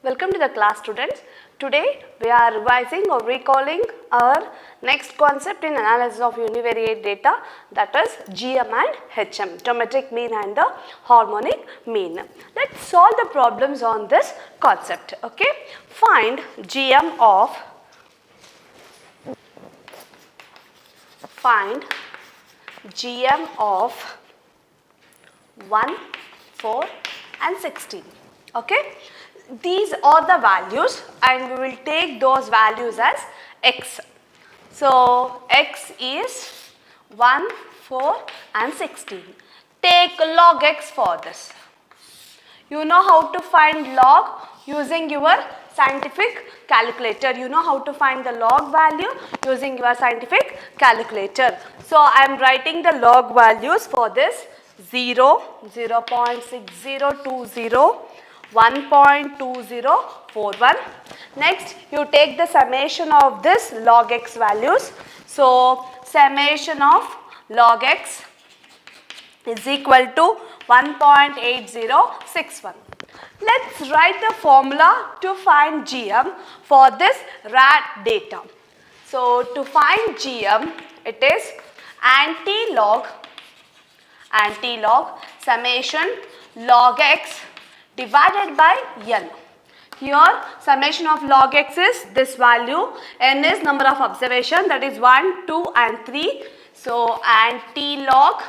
Welcome to the class, students. Today we are revising or recalling our next concept in analysis of univariate data, that is GM and HM, geometric mean and the harmonic mean. Let's solve the problems on this concept. Okay, find GM of 1, 4 and 16. Okay, these are the values and we will take those values as x. So x is 1, 4 and 16. Take log x for this. You know how to find log using your scientific calculator. You know how to find the log value using your scientific calculator. So I am writing the log values for this: 0, 0.6020, 1.2041. Next, you take the summation of this log x values. So summation of log x is equal to 1.8061. Let's write the formula to find GM for this RAD data. So to find GM, it is anti-log summation log x divided by n. Here summation of log x is this value, n is number of observation, that is 1, 2 and 3. So anti-log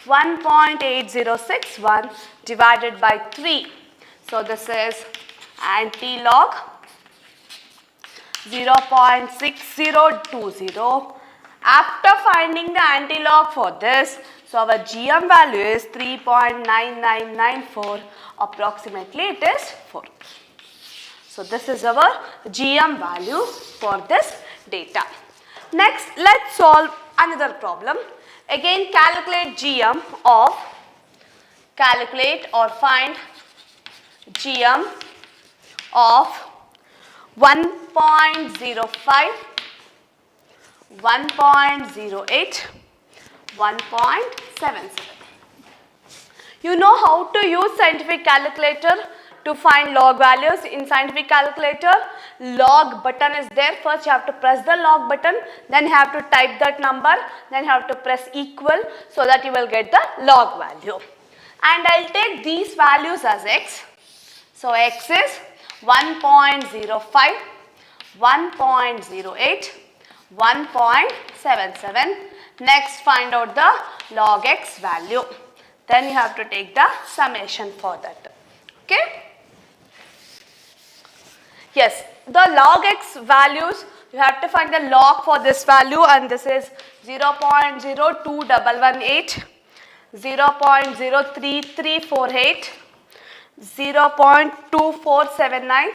1.8061 divided by 3. So this is anti-log 0.6020. After finding the anti-log for this, so our GM value is 3.9994, approximately it is 4. So this is our GM value for this data. Next, let's solve another problem. Again, calculate or find GM of 1.05, 1.08, 1.77. You know how to use scientific calculator to find log values. In scientific calculator, log button is there. First you have to press the log button, then you have to type that number, then you have to press equal, so that you will get the log value. And I'll take these values as x. So x is 1.05, 1.08, 1.77. Next, find out the log x value. Then you have to take the summation for that. Okay? Yes, the log x values, you have to find the log for this value, and this is 0.02118, 0.03348, 0.2479,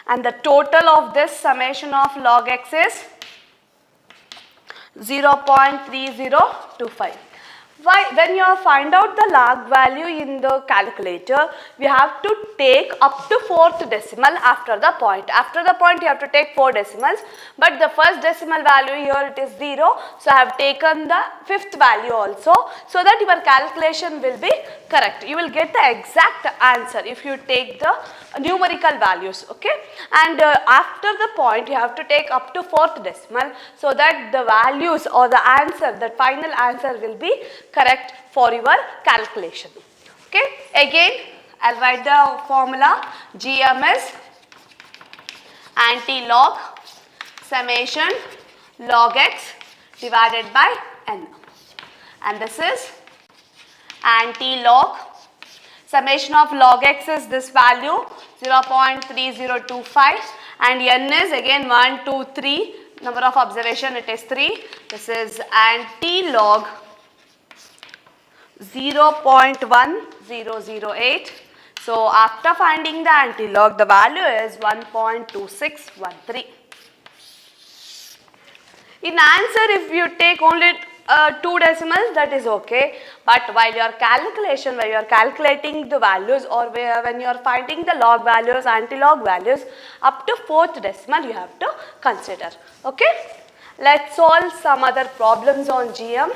and the total of this summation of log x is 0.3025. Why? When you find out the log value in the calculator, we have to take up to 4th decimal after the point. After the point, you have to take 4 decimals, but the first decimal value here it is 0. So I have taken the 5th value also, so that your calculation will be correct. You will get the exact answer if you take the numerical values. Okay, and after the point, you have to take up to 4th decimal, so that the values or the answer, the final answer will be correct for your calculation. Okay, again I'll write the formula. GM is anti-log summation log x divided by n, and this is anti-log summation of log x is this value 0.3025, and n is again 1, 2, 3, number of observation it is 3. This is anti-log 0.1008. So after finding the anti-log, the value is 1.2613. In answer, if you take only 2 decimals, that is okay, but while you are calculating the values, or when you are finding the log values, anti-log values, up to 4th decimal you have to consider. Okay, let's solve some other problems on GM.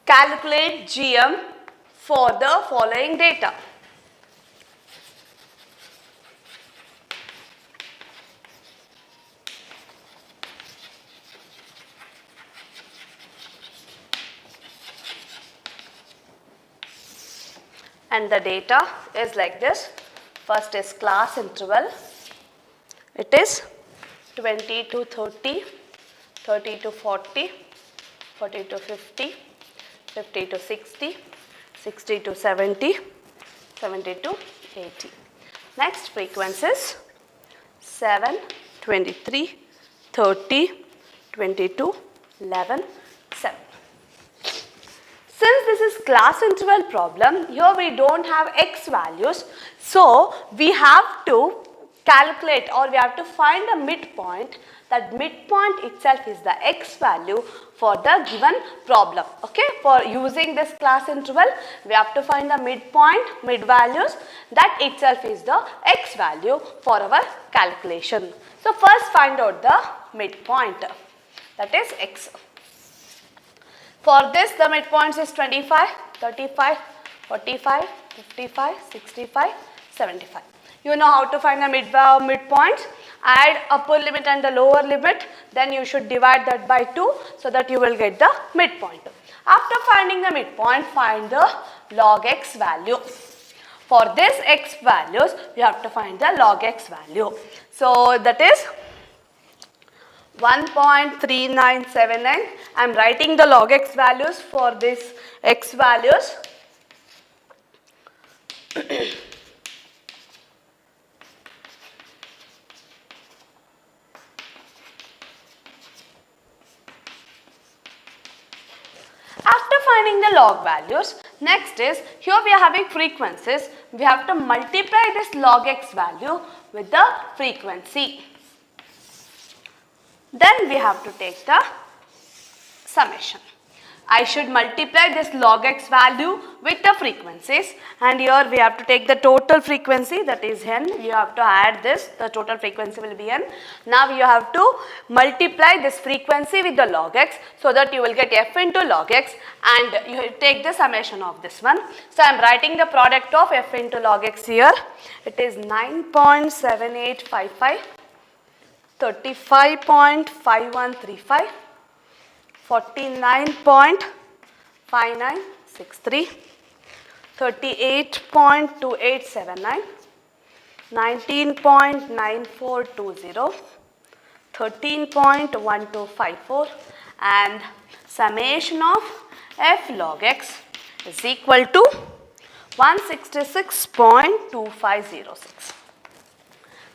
calculate GM for the following data. And the data is like this. First is class interval. It is 20 to 30, 30 to 40, 40 to 50, 50 to 60, 60 to 70, 70 to 80. Next frequencies 7, 23, 30, 22, 11, 7. Since this is class interval problem, here we don't have x values, so we have to calculate or we have to find a midpoint. That midpoint itself is the x value for the given problem. Okay, for using this class interval, we have to find the midpoint, mid values. That itself is the x value for our calculation. So first find out the midpoint, that is x. For this, the midpoints is 25, 35, 45, 55, 65, 75. You know how to find the midpoints. Add upper limit and the lower limit. Then you should divide that by 2 so that you will get the midpoint. After finding the midpoint, find the log x value. For this x values, you have to find the log x value. So that is 1.3979. I am writing the log x values for this x values. After finding the log values, next is, here we are having frequencies. We have to multiply this log x value with the frequency. Then we have to take the summation. I should multiply this log x value with the frequencies, and here we have to take the total frequency, that is n. You have to add this, the total frequency will be n. Now you have to multiply this frequency with the log x so that you will get f into log x, and you take the summation of this one. So I am writing the product of f into log x here. It is 9.7855, 35.5135, 49.5963, 38.2879, 19.9420, 13.1254, and summation of f log x is equal to 166.2506.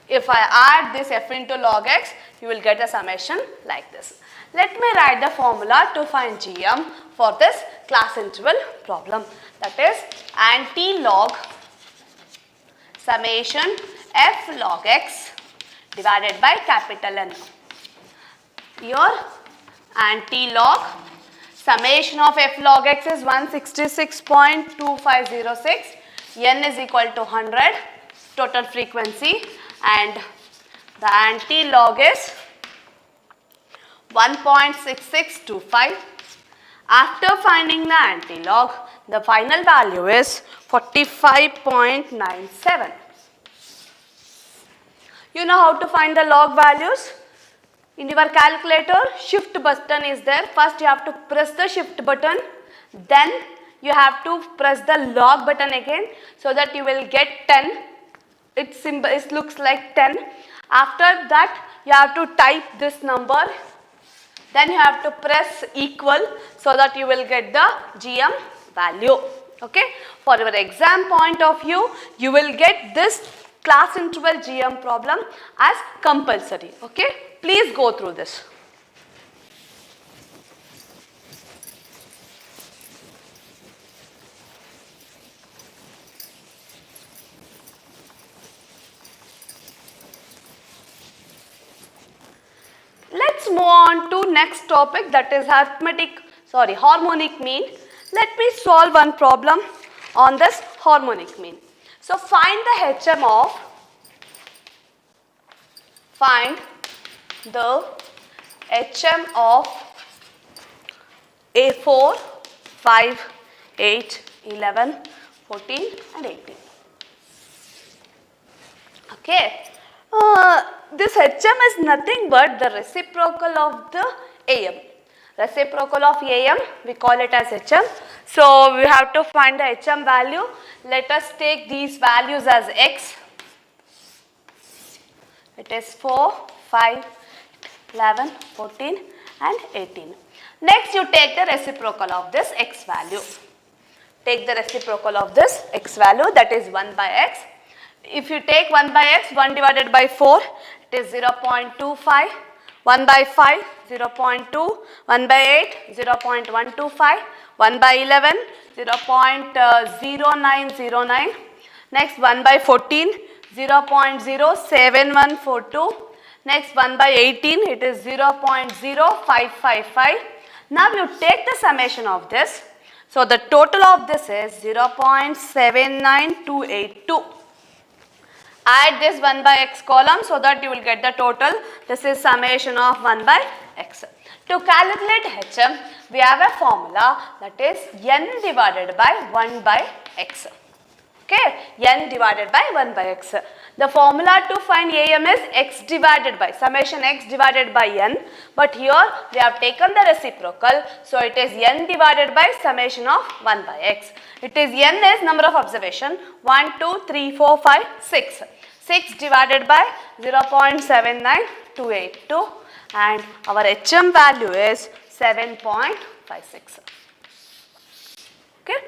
If I add this f into log x, you will get a summation like this. Let me write the formula to find GM for this class interval problem. That is anti-log summation f log x divided by capital N. Here anti-log summation of f log x is 166.2506. N is equal to 100, total frequency, and the anti-log is 1.6625. After finding the anti-log, the final value is 45.97. You know how to find the log values? In your calculator, shift button is there. First you have to press the shift button, then you have to press the log button again so that you will get 10. It looks like 10. After that, you have to type this number. Then you have to press equal so that you will get the GM value. Okay. For your exam point of view, you will get this class interval GM problem as compulsory. Okay. Please go through this. Let's move on to next topic, that is harmonic mean. Let me solve one problem on this harmonic mean. So find the HM of A4, 5, 8, 11, 14 and 18. Okay. This HM is nothing but the reciprocal of the AM. Reciprocal of AM, we call it as HM. So we have to find the HM value. Let us take these values as X. It is 4, 5, 11, 14 and 18. Next you take the reciprocal of this X value. Take the reciprocal of this X value, that is 1 by X. If you take 1 by X, 1 divided by 4, it is 0.25. 1 by 5, 0.2, 1 by 8, 0.125, 1 by 11, 0.0909, next 1 by 14, 0.07142, next 1 by 18, it is 0.0555. Now you take the summation of this, so the total of this is 0.79282. Add this 1 by X column so that you will get the total. This is summation of 1 by X. To calculate HM, we have a formula, that is N divided by 1 by X. Okay, N divided by 1 by X. The formula to find AM is X divided by, summation X divided by N. But here we have taken the reciprocal, so it is N divided by summation of 1 by X. It is N is number of observation, 1, 2, 3, 4, 5, 6. 6 divided by 0.79282 and our HM value is 7.56. Okay.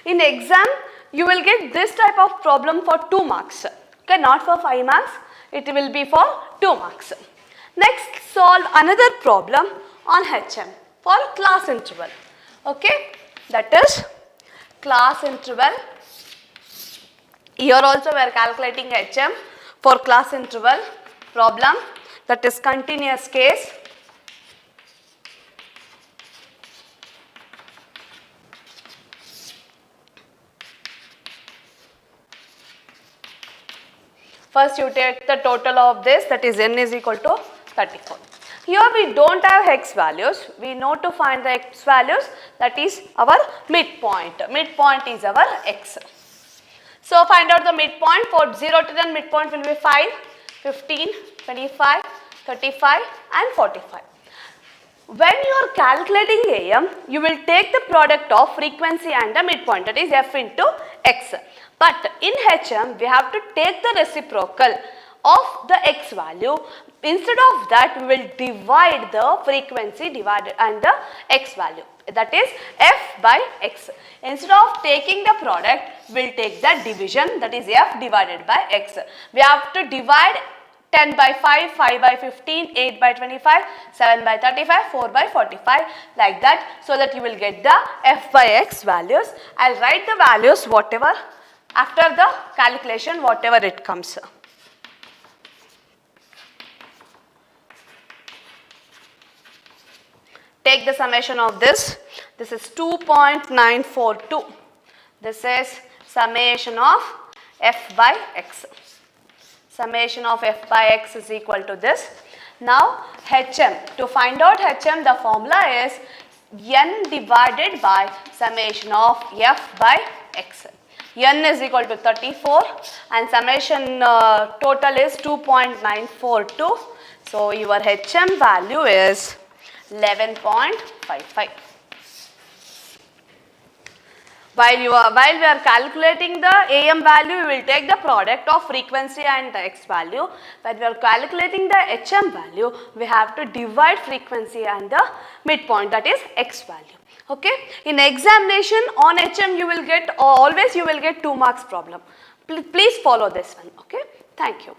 In exam, you will get this type of problem for 2 marks. Okay, not for 5 marks, it will be for 2 marks. Next, solve another problem on HM for class interval. Okay, that is class interval. Here also we are calculating HM for class interval problem, that is continuous case. First you take the total of this, that is N is equal to 34. Here we don't have X values, we know to find the X values, that is our midpoint. Midpoint is our X. So find out the midpoint. For 0 to 10, midpoint will be 5, 15, 25, 35 and 45. When you are calculating AM, you will take the product of frequency and the midpoint, that is F into X. But in HM, we have to take the reciprocal of the X value. Instead of that, we will divide the frequency divided and the X value, that is F by X. Instead of taking the product, we will take the division, that is F divided by X. We have to divide 10 by 5, 5 by 15, 8 by 25, 7 by 35, 4 by 45, like that, so that you will get the F by X values. I will write the values whatever after the calculation, whatever it comes. Take the summation of this. This is 2.942. This is summation of F by X. Summation of F by X is equal to this. Now HM. To find out HM, the formula is N divided by summation of F by X. N is equal to 34 and summation total is 2.942. So your HM value is 11.55. While we are calculating the AM value, we will take the product of frequency and the X value. When we are calculating the HM value, we have to divide frequency and the midpoint, that is X value. Okay. In examination on HM, you will get always 2 marks problem. Please follow this one. Okay. Thank you.